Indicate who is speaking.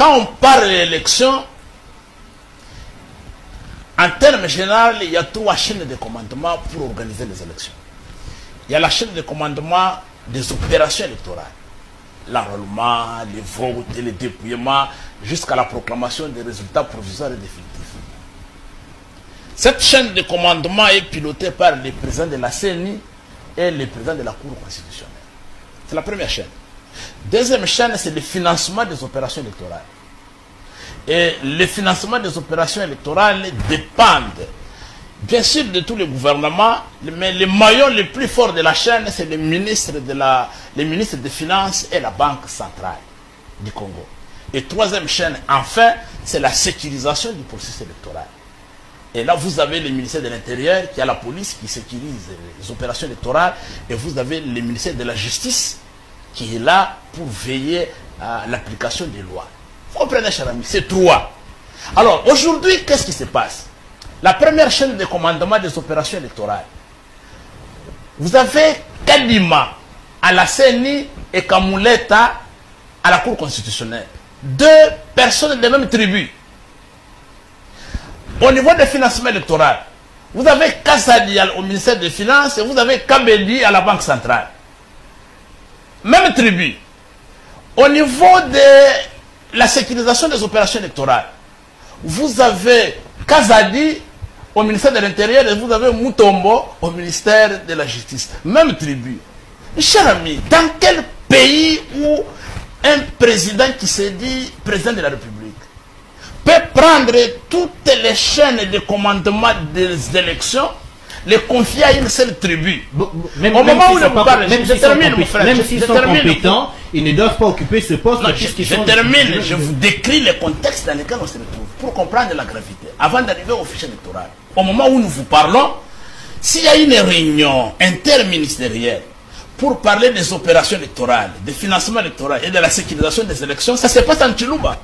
Speaker 1: quand on parle d'élection, en termes généraux, il y a 3 chaînes de commandement pour organiser les élections. Il y a la chaîne de commandement des opérations électorales. L'enrôlement, les votes, les dépouillements, jusqu'à la proclamation des résultats provisoires et définitifs. Cette chaîne de commandement est pilotée par le président de la CENI et le président de la Cour constitutionnelle. C'est la première chaîne. Deuxième chaîne, c'est le financement des opérations électorales. Et le financement des opérations électorales dépendent, bien sûr, de tous les gouvernements, mais le maillon le plus fort de la chaîne, c'est le ministre des Finances et la Banque centrale du Congo. Et troisième chaîne, enfin, c'est la sécurisation du processus électoral. Et là, vous avez le ministère de l'Intérieur, qui a la police, qui sécurise les opérations électorales, et vous avez le ministère de la Justice, qui est là pour veiller à l'application des lois. Vous comprenez, cher ami, c'est 3. Alors, aujourd'hui, qu'est-ce qui se passe? La première chaîne de commandement des opérations électorales. Vous avez Kadima à la CENI et Kamouleta à la Cour constitutionnelle. 2 personnes des mêmes tribus. Au niveau des financements électoraux, vous avez Kassadi au ministère des Finances et vous avez Kabedi à la Banque centrale. Même tribu. Au niveau de la sécurisation des opérations électorales, vous avez Kazadi au ministère de l'Intérieur et vous avez Mutombo au ministère de la Justice. Même tribu. Cher ami, dans quel pays où un président qui se dit président de la République peut prendre toutes les chaînes de commandement des élections, les confier à une seule tribu?
Speaker 2: Même,
Speaker 1: au moment où
Speaker 2: je
Speaker 1: parle, je termine, mon frère.
Speaker 2: Même s'ils sont compétents, ils ne doivent pas occuper ce poste.
Speaker 1: Non, je termine, je vous décris le contexte dans lequel on se retrouve pour comprendre la gravité. Avant d'arriver au fichier électoral, au moment où nous vous parlons, s'il y a une réunion interministérielle pour parler des opérations électorales, des financements électoraux et de la sécurisation des élections, ça se passe en Tchilouba.